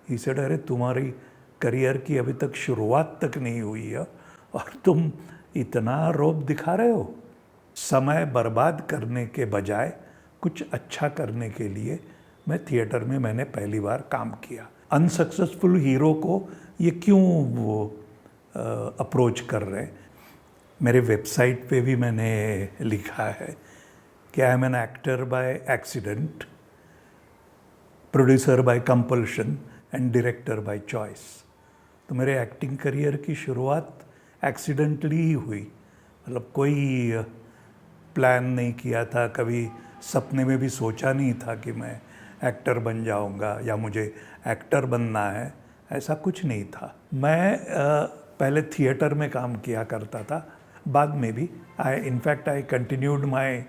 He said अरे तुम्हारी career की अभी तक शुरुआत तक नहीं हुई है और तुम इतना रौब दिखा रहे हो। समय बर्बाद करने के बजाय कुछ अच्छा करने के लिए मैं थिएटर में मैंने पहली बार काम किया। अनसक्सेसफुल हीरो को ये क्यों वो अप्रोच कर रहे हैं? मेरे वेबसाइट पे भी मैंने लिखा है कि I am an actor by accident, producer by compulsion and director by choice. तो मेरे एक्टिंग करियर की शुरुआत एक्सीडेंटली ही हुई। मतलब कोई प्लान नहीं किया था, कभी सपने में भी सोचा नहीं था कि मैं एक्टर बन जाऊंगा या मुझे एक्टर बनना है, ऐसा कुछ नहीं था। मैं पहले थिएटर में काम किया करता था, बाद में भी in fact I continued my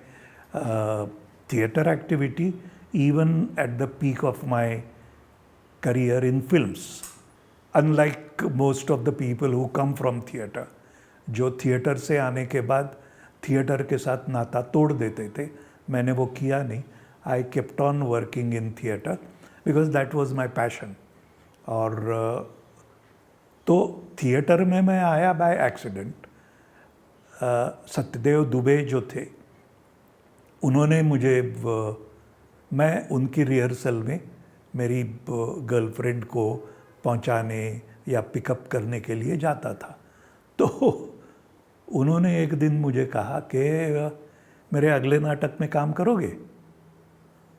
theatre activity even at the peak of my career in films. Unlike most of the people who come from theatre, जो थिएटर से आने के बाद थिएटर के साथ नाता तोड़ देते थे, मैंने वो किया नहीं। I kept on working in theatre because that was my passion. और तो थिएटर में मैं आया बाय एक्सीडेंट। सत्यदेव दुबे जो थे, उन्होंने मुझे मैं उनकी रिहर्सल में मेरी गर्लफ्रेंड को पहुंचाने या पिकअप करने के लिए जाता था। तो उन्होंने एक दिन मुझे कहा कि मेरे अगले नाटक में काम करोगे?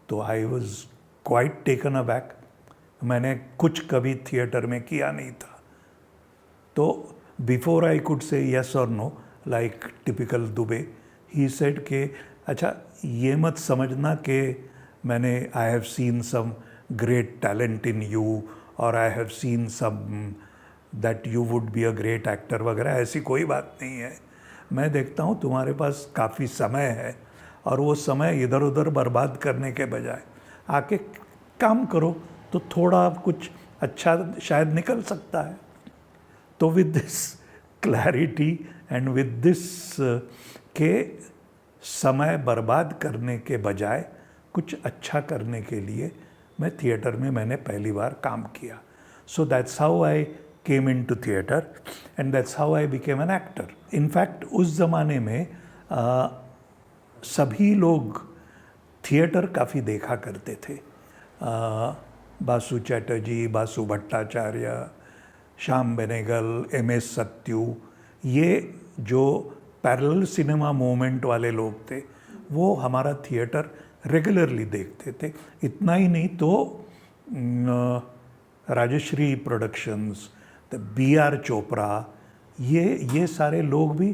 तो I was quite taken aback. मैंने कुछ कभी थिएटर में किया नहीं था। तो before I could say yes और no like typical Dubey, he said के अच्छा ये मत समझना कि मैंने I have seen some great talent in you और I have seen some that you would be a great actor वगैरह, ऐसी कोई बात नहीं है। मैं देखता हूँ तुम्हारे पास काफ़ी समय है और वो समय इधर उधर बर्बाद करने के बजाय आके काम करो तो थोड़ा कुछ अच्छा शायद निकल सकता है। तो with this clarity and with this के समय बर्बाद करने के बजाय कुछ अच्छा करने के लिए मैं थिएटर में मैंने पहली बार काम किया। So that's how I came into theatre and that's how I became an actor. In fact उस ज़माने में सभी लोग थिएटर काफ़ी देखा करते थे। बासु चैटर्जी, बासु भट्टाचार्य, श्याम बेनेगल, एम.एस. सत्यू, ये जो पैरेलल सिनेमा मूवमेंट वाले लोग थे, वो हमारा थिएटर रेगुलरली देखते थे। इतना ही नहीं तो Rajshri productions, the B R. Chopra, ये सारे लोग भी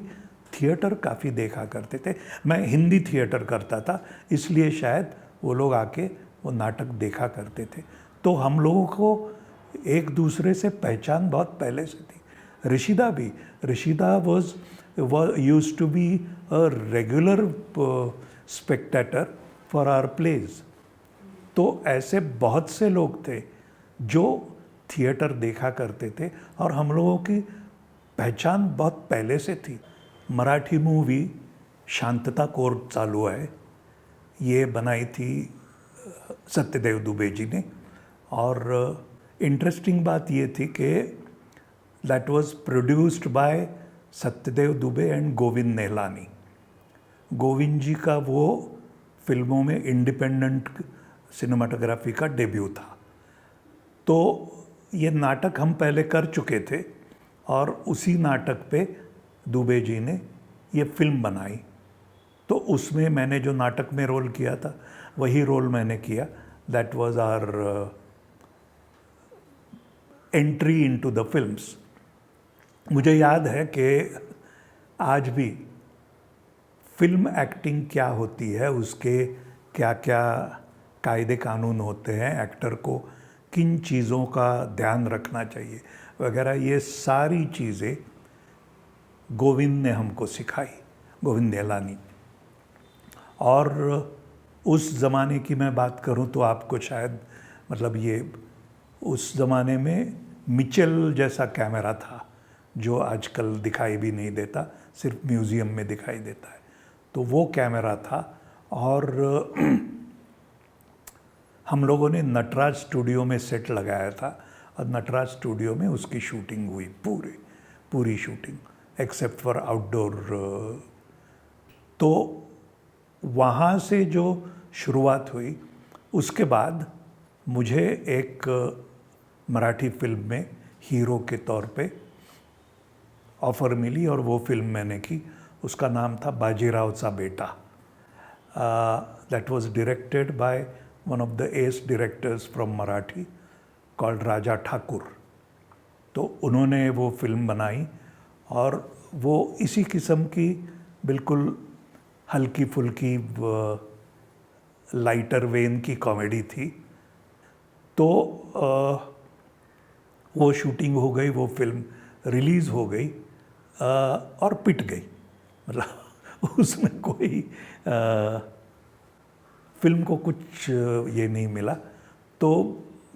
थिएटर काफ़ी देखा करते थे। मैं हिंदी थिएटर करता था, इसलिए शायद वो लोग आके वो नाटक देखा करते थे। तो हम लोगों को एक दूसरे से पहचान बहुत पहले से थी। Rishida was used to be a regular spectator for our plays. तो ऐसे बहुत से लोग थे जो थिएटर देखा करते थे और हम लोगों की पहचान बहुत पहले से थी। मराठी मूवी शांतता कोर्ट चालू है, ये बनाई थी सत्यदेव दुबे जी ने। और इंटरेस्टिंग बात ये थी कि that was produced by Satyadev Dubey and Govind Nihalani. Govind ji का वो फिल्मों में इंडिपेंडेंट सिनेमाटोग्राफी का डेब्यू था। तो ये नाटक हम पहले कर चुके थे और उसी नाटक पे दुबे जी ने ये फिल्म बनाई। तो उसमें मैंने जो नाटक में रोल किया था वही रोल मैंने किया। That was our entry into the films. मुझे याद है कि आज भी फिल्म एक्टिंग क्या होती है, उसके क्या क्या कायदे कानून होते हैं, एक्टर को किन चीज़ों का ध्यान रखना चाहिए वगैरह, ये सारी चीज़ें गोविंद ने हमको सिखाई, गोविंद नेहलानी। और उस ज़माने की मैं बात करूं तो आपको शायद मतलब ये उस ज़माने में मिचेल जैसा कैमरा था जो आजकल दिखाई भी नहीं देता, सिर्फ म्यूज़ियम में दिखाई देता है। तो वो कैमरा था और हम लोगों ने नटराज स्टूडियो में सेट लगाया था और नटराज स्टूडियो में उसकी शूटिंग हुई, पूरी शूटिंग एक्सेप्ट फॉर आउटडोर। तो वहाँ से जो शुरुआत हुई, उसके बाद मुझे एक मराठी फिल्म में हीरो के तौर पे ऑफ़र मिली और वो फिल्म मैंने की। उसका नाम था बाजीरावचा बेटा। That was directed by one of the ace directors from Marathi called Raja Thakur. तो उन्होंने वो फिल्म बनाई और वो इसी किस्म की बिल्कुल हल्की फुल्की लाइटर वेन की कॉमेडी थी। तो वो शूटिंग हो गई, वो फिल्म रिलीज़ हो गई और पिट गई। मतलब उसमें कोई फिल्म को कुछ ये नहीं मिला। तो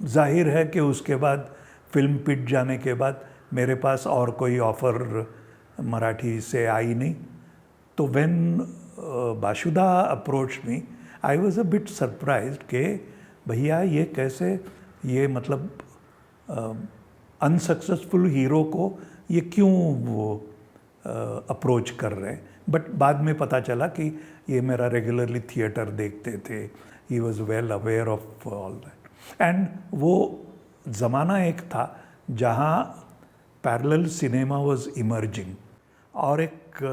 जाहिर है कि उसके बाद फिल्म पिट जाने के बाद मेरे पास और कोई ऑफ़र मराठी से आई नहीं। तो when Basuda approach me, I was a bit surprised कि भैया ये कैसे, ये मतलब अनसक्सेसफुल हीरो को ये क्यों वो अप्रोच कर रहे हैं। बट बाद में पता चला कि ये मेरा रेगुलरली थिएटर देखते थे, he was well aware of all that. And वो ज़माना एक था जहाँ पैरेलल सिनेमा वॉज इमर्जिंग। और एक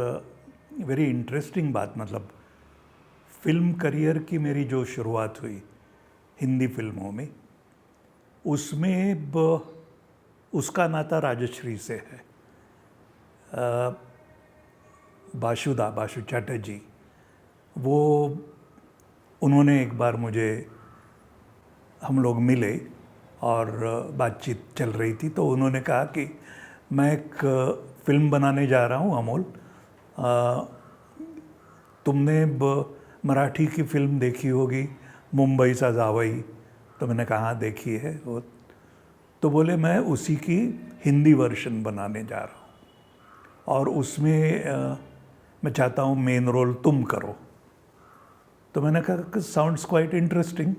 वेरी इंटरेस्टिंग बात, मतलब फिल्म करियर की मेरी जो शुरुआत हुई हिंदी फिल्मों में, उसमें उसका नाता राजश्री से है। बाशु चैटर्जी, वो उन्होंने एक बार मुझे, हम लोग मिले और बातचीत चल रही थी, तो उन्होंने कहा कि मैं एक फ़िल्म बनाने जा रहा हूँ अमोल, तुमने मराठी की फ़िल्म देखी होगी मुंबई सा जावई। तो मैंने कहा हाँ देखी है वो। तो बोले मैं उसी की हिंदी वर्जन बनाने जा रहा हूँ और उसमें मैं चाहता हूँ मेन रोल तुम करो। तो मैंने कहा sounds quite interesting,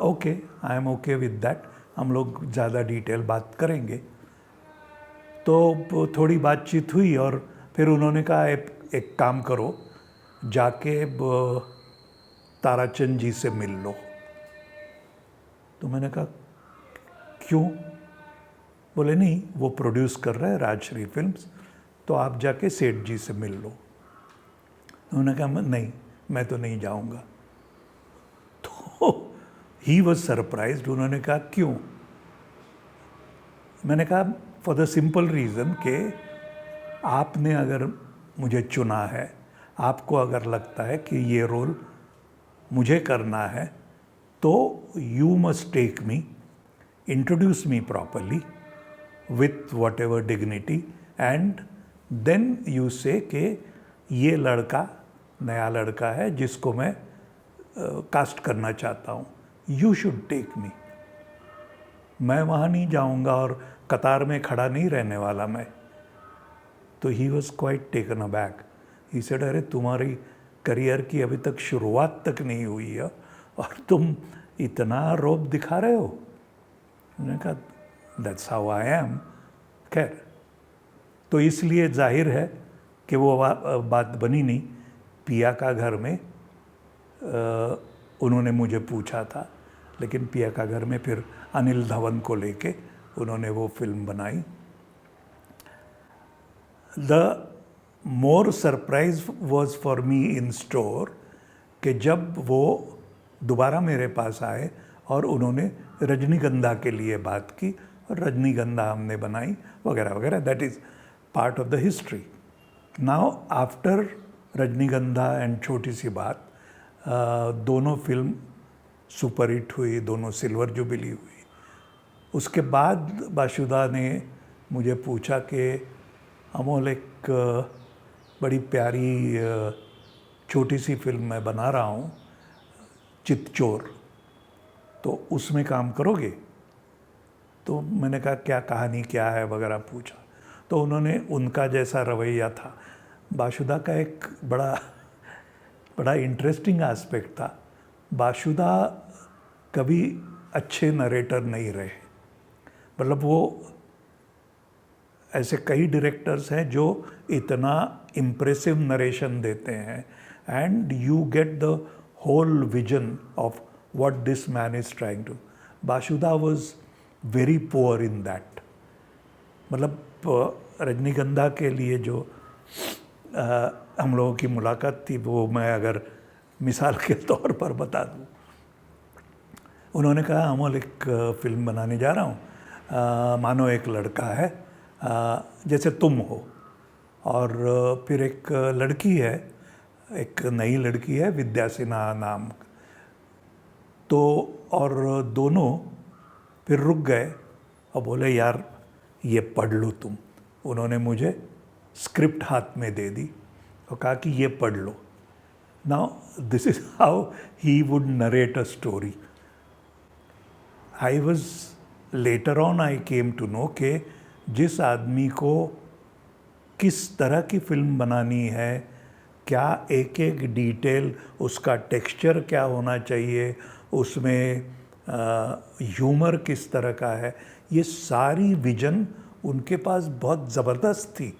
okay, I am okay with that, हम लोग ज़्यादा डिटेल बात करेंगे। तो थोड़ी बातचीत हुई और फिर उन्होंने कहा एक काम करो, जाके ताराचंद जी से मिल लो। तो मैंने कहा क्यों? बोले नहीं, वो प्रोड्यूस कर रहे हैं राजश्री फिल्म्स, तो आप जाके सेठ जी से मिल लो। उन्होंने कहा नहीं, मैं तो नहीं जाऊंगा। तो ही वॉज सरप्राइज्ड। उन्होंने कहा क्यों? मैंने कहा फॉर द सिंपल रीज़न कि आपने अगर मुझे चुना है, आपको अगर लगता है कि ये रोल मुझे करना है, तो you must take me, introduce me properly with whatever dignity, and then you say कि ये लड़का नया लड़का है जिसको मैं कास्ट करना चाहता हूँ, यू शुड टेक मी। मैं वहाँ नहीं जाऊँगा और कतार में खड़ा नहीं रहने वाला मैं। तो he was quite taken aback. He said अरे तुम्हारी करियर की अभी तक शुरुआत तक नहीं हुई है और तुम इतना रौब दिखा रहे हो। मैंने कहा दैट्स हाउ आई एम। खैर, तो इसलिए जाहिर है कि वो बात बनी नहीं। पिया का घर में उन्होंने मुझे पूछा था, लेकिन पिया का घर में फिर अनिल धवन को लेके उन्होंने वो फिल्म बनाई। The more surprise was for me in store कि जब वो दोबारा मेरे पास आए और उन्होंने रजनीगंधा के लिए बात की और रजनीगंधा हमने बनाई वगैरह वगैरह। That is part of the history. Now after रजनीगंधा एंड छोटी सी बात, दोनों फिल्म सुपरहिट हुई, दोनों सिल्वर जुबली हुई। उसके बाद बाशुदा ने मुझे पूछा कि अमोल एक बड़ी प्यारी छोटी सी फिल्म मैं बना रहा हूँ, चितचोर, तो उसमें काम करोगे? तो मैंने कहा क्या कहानी क्या है वगैरह पूछा। तो उन्होंने, उनका जैसा रवैया था, बाशुदा का एक बड़ा इंटरेस्टिंग एस्पेक्ट था। बाशुदा कभी अच्छे नरेटर नहीं रहे। मतलब वो ऐसे कई डायरेक्टर्स हैं जो इतना इम्प्रेसिव नरेशन देते हैं and you get the whole vision of what this man is trying to. बासुदा was very poor in that. मतलब रजनीगंधा के लिए जो हम लोगों की मुलाकात थी वो मैं अगर मिसाल के तौर पर बता दूँ. उन्होंने कहा अमोल एक फ़िल्म बनाने जा रहा हूँ, मानो एक लड़का है जैसे तुम हो, और फिर एक लड़की है, एक नई लड़की है विद्या सिन्हा नाम. तो और दोनों फिर रुक गए और बोले यार ये पढ़ लो तुम. उन्होंने मुझे स्क्रिप्ट हाथ में दे दी और कहा कि ये पढ़ लो. Now this is how he would narrate a story. I was later on I came to know कि जिस आदमी को किस तरह की फिल्म बनानी है, क्या एक एक डिटेल, उसका टेक्सचर क्या होना चाहिए, उसमें ह्यूमर किस तरह का है, ये सारी विजन उनके पास बहुत ज़बरदस्त थी.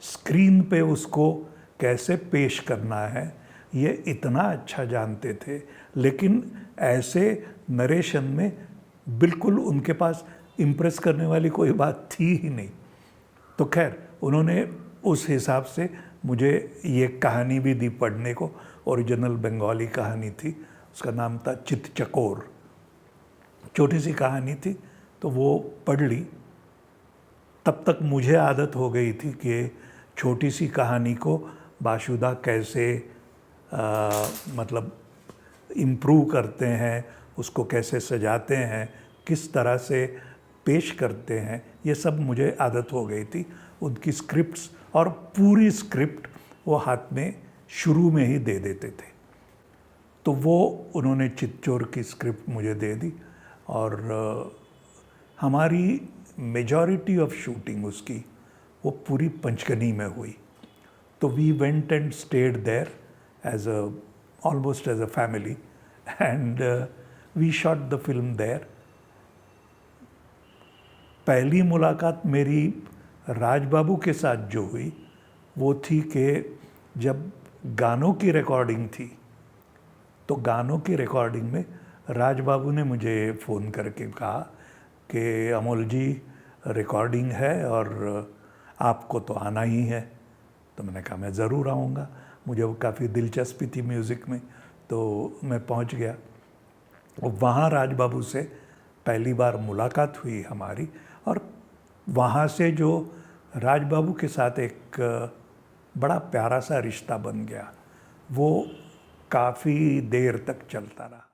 स्क्रीन पे उसको कैसे पेश करना है ये इतना अच्छा जानते थे. लेकिन ऐसे नरेशन में बिल्कुल उनके पास इम्प्रेस करने वाली कोई बात थी ही नहीं. तो खैर उन्होंने उस हिसाब से मुझे ये कहानी भी दी पढ़ने को. ओरिजिनल बंगाली कहानी थी, उसका नाम था चित चकोर. छोटी सी कहानी थी तो वो पढ़ ली. तब तक मुझे आदत हो गई थी कि छोटी सी कहानी को बासुदा कैसे मतलब इम्प्रूव करते हैं, उसको कैसे सजाते हैं, किस तरह से पेश करते हैं, ये सब मुझे आदत हो गई थी. उनकी स्क्रिप्ट्स और पूरी स्क्रिप्ट वो हाथ में शुरू में ही दे देते थे. तो वो उन्होंने चित्चोर की स्क्रिप्ट मुझे दे दी और हमारी मेजॉरिटी ऑफ शूटिंग उसकी वो पूरी पंचकनी में हुई. तो we went and stayed there as a almost as a family and we shot the film there. पहली मुलाकात मेरी राज बाबू के साथ जो हुई वो थी कि जब गानों की रिकॉर्डिंग थी, तो गानों की रिकॉर्डिंग में राज बाबू ने मुझे फ़ोन करके कहा कि अमोल जी रिकॉर्डिंग है और आपको तो आना ही है. तो मैंने कहा मैं ज़रूर आऊँगा. मुझे वो काफ़ी दिलचस्पी थी म्यूज़िक में, तो मैं पहुँच गया. वहाँ राज बाबू से पहली बार मुलाकात हुई हमारी, और वहाँ से जो राज बाबू के साथ एक बड़ा प्यारा सा रिश्ता बन गया, वो काफ़ी देर तक चलता रहा.